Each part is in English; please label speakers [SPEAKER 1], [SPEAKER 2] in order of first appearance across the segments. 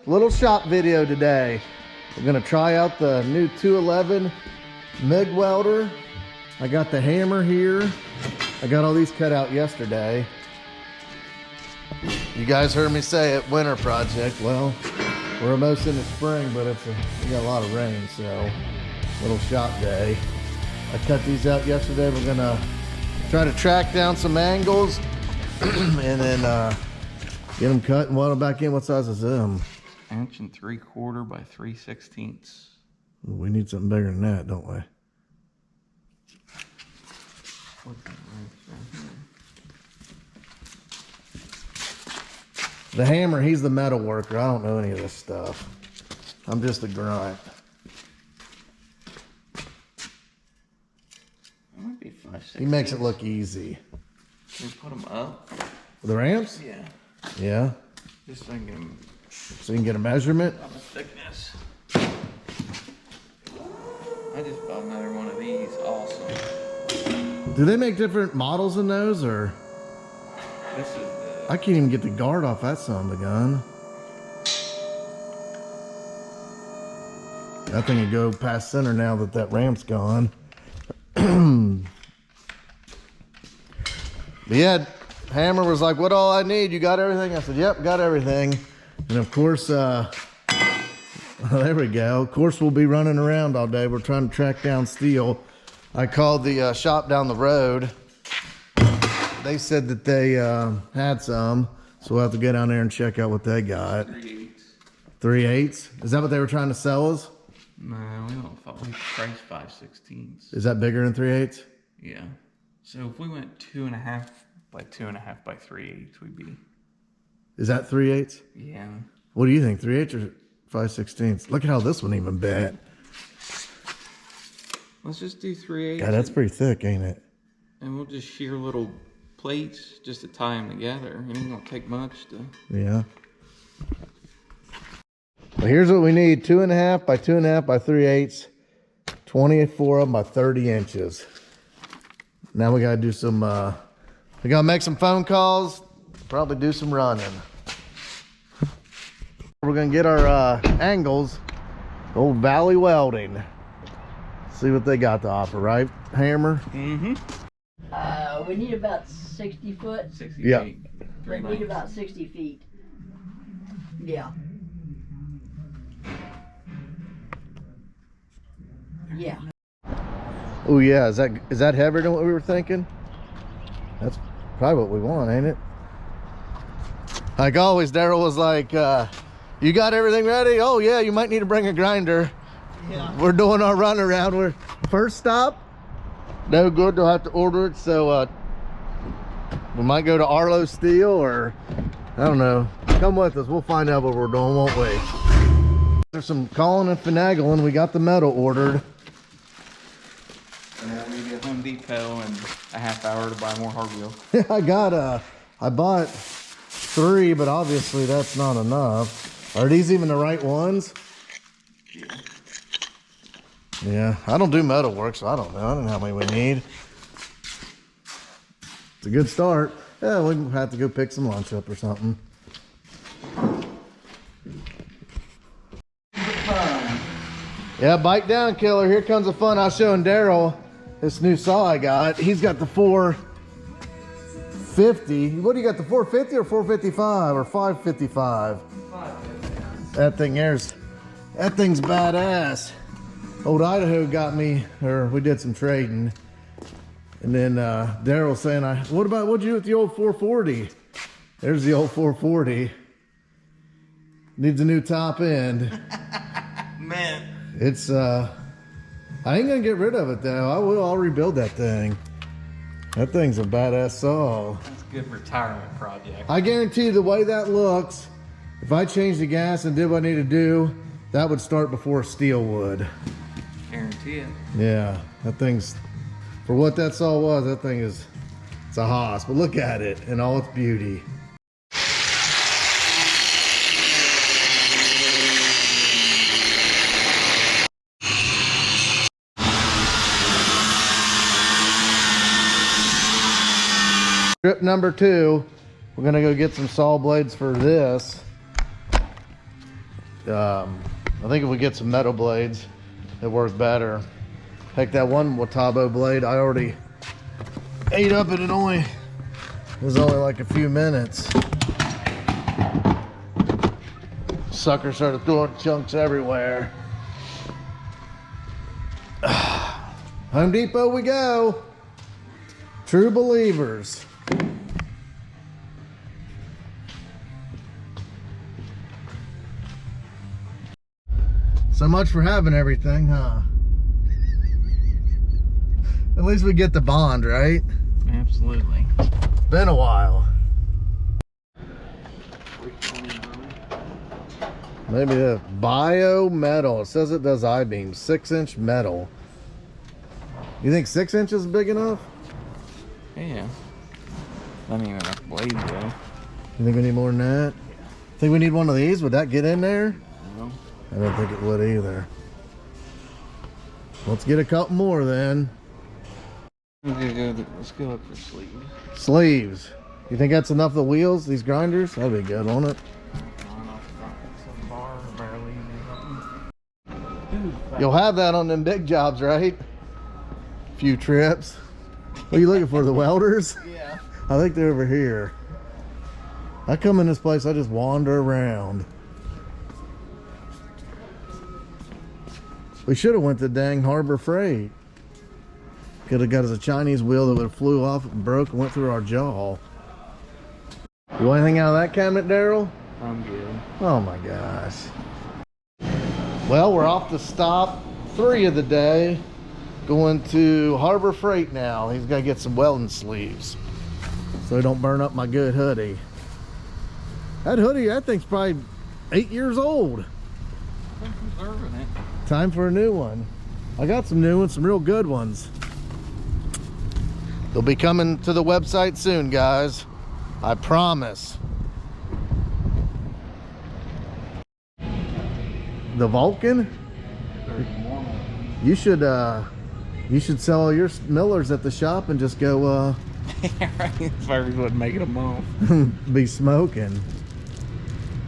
[SPEAKER 1] little shop video today. We're gonna try out the new 211 MIG welder. I got the hammer here. I got all these cut out yesterday. You guys heard me say it, winter project. Well, we're almost in the spring, but we got a lot of rain, so little shop day. I cut these out yesterday. We're gonna try to track down some angles and then get them cut and weld them back in. What size is them?
[SPEAKER 2] 1 3/4 by 3/16.
[SPEAKER 1] We need something bigger than that, don't we? The hammer, he's the metal worker. I don't know any of this stuff. I'm just a grunt.
[SPEAKER 2] It might be 5/16.
[SPEAKER 1] He makes it look easy.
[SPEAKER 2] Can we put them up?
[SPEAKER 1] The ramps?
[SPEAKER 2] Yeah.
[SPEAKER 1] Yeah.
[SPEAKER 2] Just so I can get them
[SPEAKER 1] So you can get a measurement?
[SPEAKER 2] on the thickness. I just bought another one of these also.
[SPEAKER 1] Do they make different models than those, or?
[SPEAKER 2] This is the...
[SPEAKER 1] I can't even get the guard off that son of a gun. That thing would go past center now that that ramp's gone. But yeah, hammer was like, what all I need? You got everything? I said, yep, got everything. And of course, there we go. Of course, we'll be running around all day. We're trying to track down steel. I called the shop down the road. They said that they had some, so we'll have to get down there and check out what they got.
[SPEAKER 2] 3/8.
[SPEAKER 1] 3/8? Is that what they were trying to sell us?
[SPEAKER 2] No, we don't. We priced 5/16.
[SPEAKER 1] Is that bigger than 3/8?
[SPEAKER 2] Yeah. So if we went 2.5 by 2.5 by 3/8, we'd be...
[SPEAKER 1] Is that 3/8?
[SPEAKER 2] Yeah.
[SPEAKER 1] What do you think, 3/8 or 5/16? Look at how this one even bent.
[SPEAKER 2] Let's just do 3/8.
[SPEAKER 1] God, that's pretty thick, ain't it?
[SPEAKER 2] And we'll just shear little plates just to tie them together. It ain't gonna take much to...
[SPEAKER 1] Yeah. Well, here's what we need: 2.5 by 2.5 by 3/8, 24 of them by 30 inches. Now we gotta do some, we gotta make some phone calls, probably do some running. We're gonna get our angles, old Valley Welding. See what they got to offer, right, Hammer?
[SPEAKER 2] Mm-hmm.
[SPEAKER 3] We need about 60 foot.
[SPEAKER 2] 60
[SPEAKER 1] Yeah.
[SPEAKER 2] feet.
[SPEAKER 3] We need about 60 feet. Yeah. Yeah.
[SPEAKER 1] Oh yeah, is that heavier than what we were thinking? That's probably what we want, ain't it? Like always, Daryl was like, you got everything ready? Oh yeah, you might need to bring a grinder.
[SPEAKER 3] Yeah.
[SPEAKER 1] We're doing our run around. We're first stop, no good, they'll have to order it, so we might go to Arlo Steel, or I don't know. Come with us, we'll find out what we're doing, won't we? There's some calling and finagling. We got the metal ordered.
[SPEAKER 2] And then we get Home Depot in a half hour to buy more hard wheel.
[SPEAKER 1] I bought 3, but obviously that's not enough. Are these even the right ones?
[SPEAKER 2] Yeah.
[SPEAKER 1] Yeah, I don't do metal work, so I don't know. I don't know how many we need. It's a good start. Yeah, we have to go pick some lunch up or something. Yeah, bite down, killer. Here comes the fun. I was showing Daryl this new saw I got. He's got the 450. What do you got, the 450 or 455 or 555? 550. That thing's badass. Old Idaho got me, or we did some trading. And then Daryl saying, what'd you do with the old 440? There's the old 440. Needs a new top end.
[SPEAKER 2] Man.
[SPEAKER 1] It's I ain't gonna get rid of it though. I'll rebuild that thing. That thing's a badass saw.
[SPEAKER 2] That's a good retirement project.
[SPEAKER 1] I guarantee the way that looks, if I changed the gas and did what I need to do, that would start before steel would.
[SPEAKER 2] Guarantee it.
[SPEAKER 1] Yeah, that thing's, for what that saw was, that thing is, it's a hoss. But look at it in all its beauty. Trip number 2, we're gonna go get some saw blades for this. I think if we get some metal blades, it works better. Heck, that one Watabo blade, I already ate up and it was only like a few minutes. Sucker started throwing chunks everywhere. Home Depot we go. True believers. So much for having everything, huh? At least we get the bond, right?
[SPEAKER 2] Absolutely.
[SPEAKER 1] Been a while. Maybe the bio metal. It says it does I-beams. 6-inch metal. You think 6 inches is big enough?
[SPEAKER 2] Yeah. Not even enough blades though.
[SPEAKER 1] You think we need more than that? Think we need one of these? Would that get in there?
[SPEAKER 2] No.
[SPEAKER 1] I don't think it would either. Let's get a couple more then.
[SPEAKER 2] Let's go look for sleeves.
[SPEAKER 1] Sleeves. You think that's enough of the wheels, these grinders? That'd be good, won't it?
[SPEAKER 2] Some bar, barely
[SPEAKER 1] You'll have that on them big jobs, right? Few trips. What are you looking for, the welders?
[SPEAKER 2] Yeah.
[SPEAKER 1] I think they're over here. I come in this place, I just wander around. We should have went to dang Harbor Freight. Could have got us a Chinese wheel that would have flew off and broke and went through our jaw. You want anything out of that cabinet, Daryl?
[SPEAKER 2] I'm good.
[SPEAKER 1] Oh my gosh. Well, we're off to stop 3 of the day. Going to Harbor Freight now. He's got to get some welding sleeves so he don't burn up my good hoodie. That hoodie, that thing's probably 8 years old.
[SPEAKER 2] I'm preserving it.
[SPEAKER 1] Time for a new one. I got some new ones, some real good ones. They'll be coming to the website soon, guys. I promise. The Vulcan? You should sell all your millers at the shop and just go
[SPEAKER 2] If I wasn't making them off.
[SPEAKER 1] be smoking.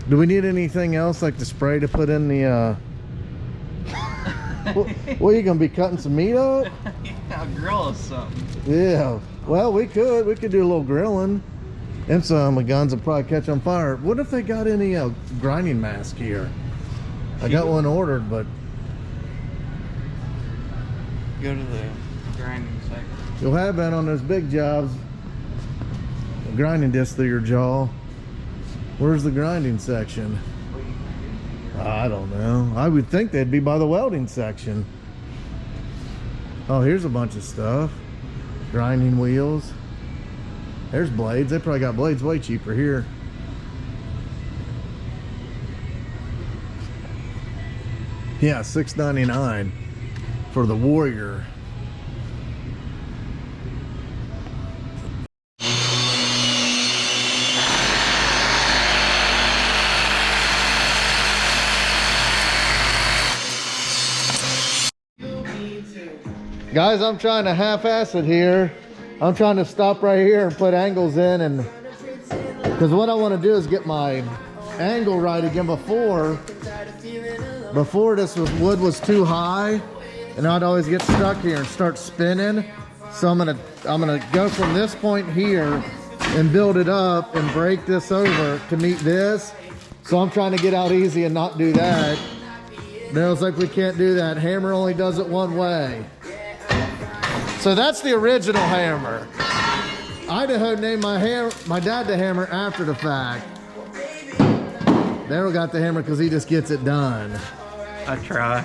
[SPEAKER 1] Do we need anything else like the spray to put in the what, you gonna be cutting some meat up?
[SPEAKER 2] Yeah, I'll grill us something.
[SPEAKER 1] Yeah, well, we could do a little grilling. And some of the guns will probably catch on fire. What if they got any grinding mask here? I got one ordered, but
[SPEAKER 2] Go to the grinding section.
[SPEAKER 1] you'll have that on those big jobs. A grinding disc through your jaw. Where's the grinding section? I don't know. I would think they'd be by the welding section. Oh, here's a bunch of stuff. Grinding wheels. There's blades. They probably got blades way cheaper here. Yeah, $6.99 for the Warrior. Guys, I'm trying to half-ass it here. I'm trying to stop right here and put angles in, and because what I want to do is get my angle right again. Before this wood was too high, and I'd always get stuck here and start spinning. So I'm gonna go from this point here and build it up and break this over to meet this. So I'm trying to get out easy and not do that. Daryl's like, we can't do that. Hammer only does it one way. So that's the original hammer. Idaho named my dad the hammer after the fact. Daryl got the hammer because he just gets it done.
[SPEAKER 2] I try.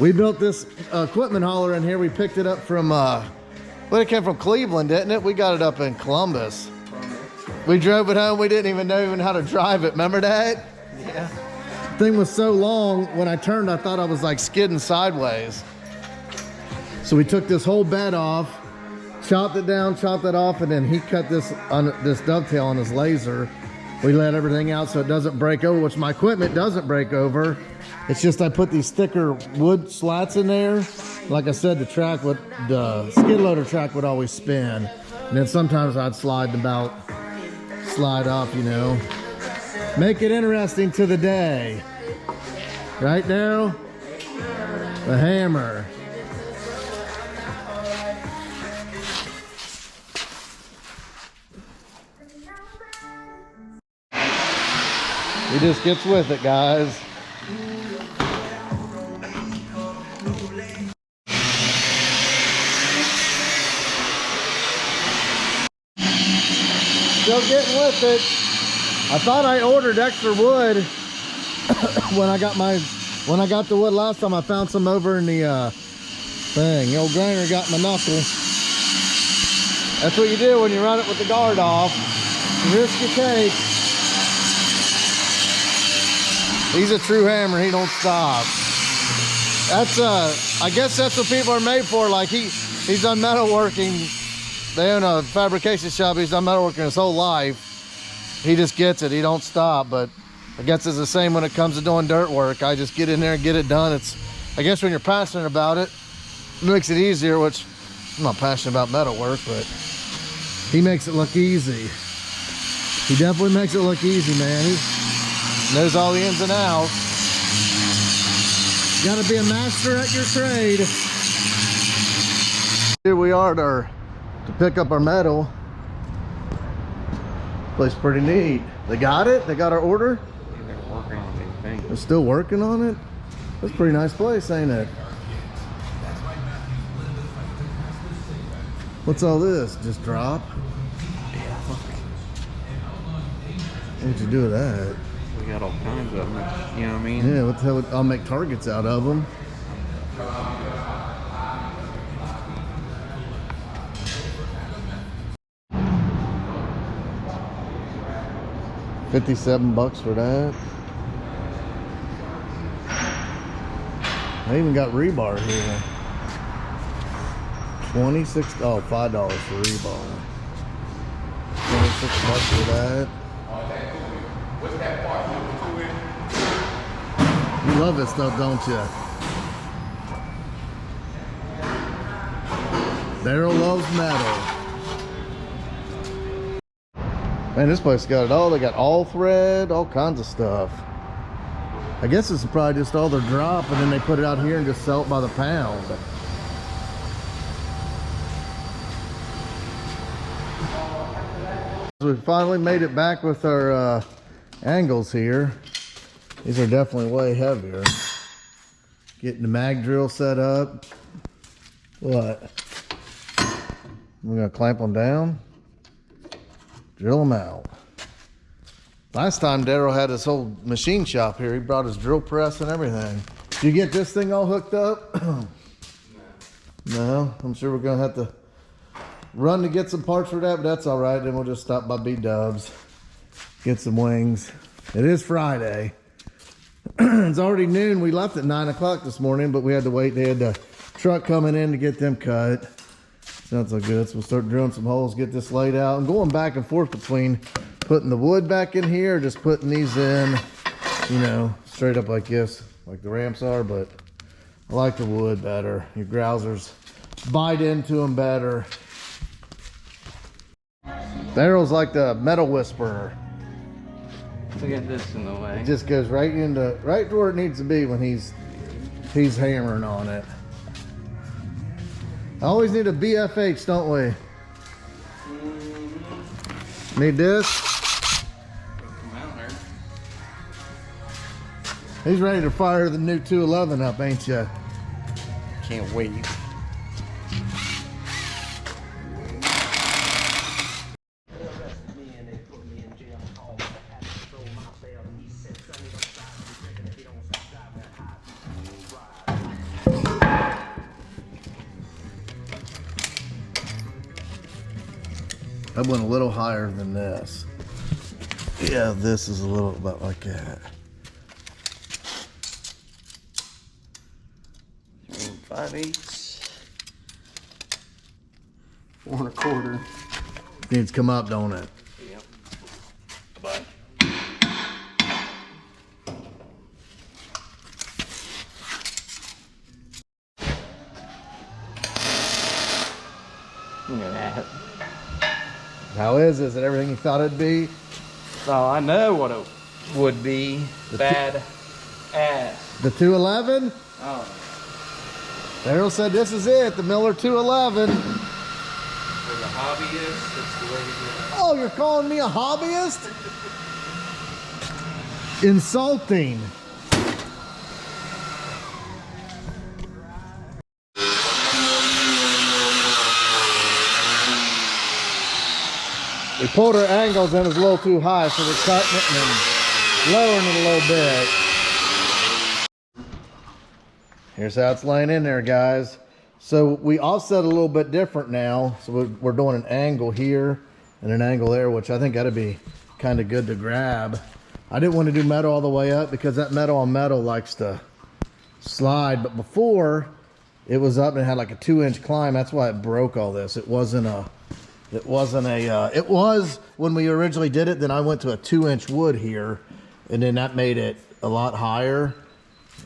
[SPEAKER 1] We built this equipment hauler in here. We picked it up from, well, it came from Cleveland, didn't it? We got it up in Columbus. We drove it home. We didn't even know how to drive it. Remember that?
[SPEAKER 2] Yeah.
[SPEAKER 1] Thing was so long, when I turned, I thought I was like skidding sideways. So we took this whole bed off, chopped it down, chopped it off, and then he cut this dovetail on his laser. We let everything out so it doesn't break over, which my equipment doesn't break over. It's just I put these thicker wood slats in there. Like I said, the skid loader track would always spin. And then sometimes I'd slide off, you know. Make it interesting to the day. Right, Daryl? The hammer. He just gets with it, guys. Still getting with it. I thought I ordered extra wood when I got the wood last time. I found some over in the thing. The old grinder got my knuckle. That's what you do when you run it with the guard off. The risk you take. He's a true hammer. He don't stop. That's I guess that's what people are made for. Like he's done metalworking. They own a fabrication shop. He's done metalworking his whole life. He just gets it. He don't stop. But I guess it's the same when it comes to doing dirt work. I just get in there and get it done. I guess when you're passionate about it, it makes it easier, which I'm not passionate about metal work, but he makes it look easy. He definitely makes it look easy, man. He knows all the ins and outs. You gotta be a master at your trade. Here we are to pick up our metal. Place pretty neat. They got it? They got our order?
[SPEAKER 2] They're working on these things.
[SPEAKER 1] They're still working on it? That's a pretty nice place, ain't it? What's all this? Just drop? What'd you do with that?
[SPEAKER 2] We got all kinds of them, you know what I mean?
[SPEAKER 1] Yeah, what the hell? I'll make targets out of them. $57 for that. I even got rebar here. 26, oh, $5 for rebar. $26 for that. You love this stuff, don't you? Daryl loves metal. Man, this place got it all. They got all thread, all kinds of stuff. I guess this is probably just all their drop, and then they put it out here and just sell it by the pound. We finally made it back with our angles here. These are definitely way heavier. Getting the mag drill set up. What? We're gonna clamp them down. Drill them out. Last time Daryl had his whole machine shop here. He brought his drill press and everything. Did you get this thing all hooked up? No, I'm sure we're gonna have to run to get some parts for that, but that's all right. Then we'll just stop by B-Dubs, get some wings. It is Friday. It's already noon. We left at 9 o'clock this morning, but we had to wait. They had the truck coming in to get them cut. Sounds so good. So we'll start drilling some holes, get this laid out, and going back and forth between putting the wood back in here or just putting these in, you know, straight up like this, like the ramps are. But I like the wood better. Your grousers bite into them better. Daryl's like the metal whisperer.
[SPEAKER 2] Look at this in the way.
[SPEAKER 1] It just goes right to where it needs to be when he's hammering on it. I always need a BFH, don't we? Need this? He's ready to fire the new 211 up, ain't ya?
[SPEAKER 2] Can't wait.
[SPEAKER 1] I went a little higher than this. Yeah, this is a little about like that.
[SPEAKER 2] 5/8, 4 1/4.
[SPEAKER 1] Needs to come up, don't it?
[SPEAKER 2] Yep. But look at that.
[SPEAKER 1] How is it? Is it everything you thought it'd be?
[SPEAKER 2] Oh, I know what it would be. Bad ass.
[SPEAKER 1] The 211?
[SPEAKER 2] Oh.
[SPEAKER 1] Daryl said this is it, the Miller 211.
[SPEAKER 2] For the hobbyist, that's the way to do it.
[SPEAKER 1] Oh, you're calling me a hobbyist? Insulting. We pulled our angles in, it was a little too high, so we're cutting it and lowering it a little bit. Here's how it's laying in there, guys. So we offset a little bit different now. So we're doing an angle here and an angle there, which I think that'd be kind of good to grab. I didn't want to do metal all the way up because that metal on metal likes to slide. But before, it was up and it had like a 2-inch climb. That's why it broke all this. It was when we originally did it, then I went to a 2-inch wood here, and then that made it a lot higher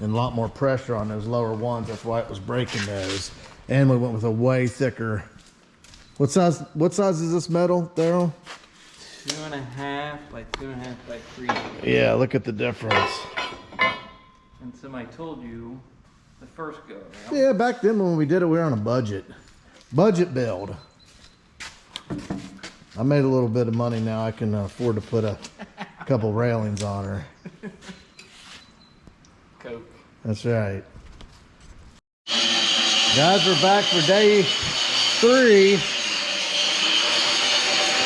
[SPEAKER 1] and a lot more pressure on those lower ones. That's why it was breaking those. And we went with a way thicker. What size is this metal, Daryl?
[SPEAKER 2] 2.5 by 2.5 by 3.
[SPEAKER 1] Yeah, look at the difference.
[SPEAKER 2] And somebody told you the first go around.
[SPEAKER 1] Yeah, back then when we did it, we were on a budget. Budget build. I made a little bit of money now. I can afford to put a couple railings on her.
[SPEAKER 2] Coke.
[SPEAKER 1] That's right. Guys, we're back for day 3.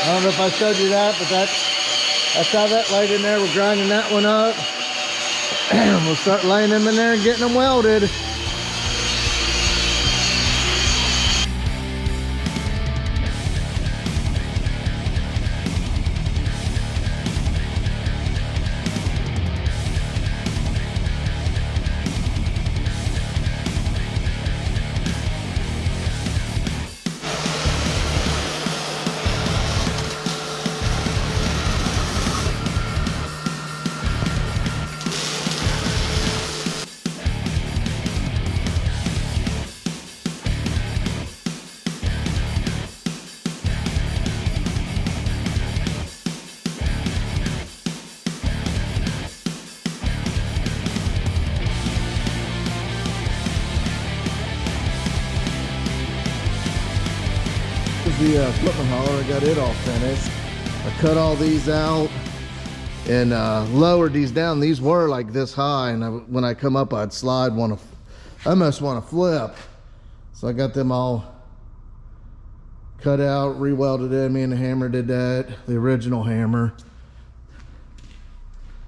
[SPEAKER 1] I don't know if I showed you that, but that's how that laid in there. We're grinding that one up. We'll start laying them in there and getting them welded. The equipment hauler, I got it all finished. I cut all these out and lowered these down. These were like this high, and when I come up, I'd slide, almost want to flip. So I got them all cut out, re-welded in. Me and the hammer did that, the original hammer.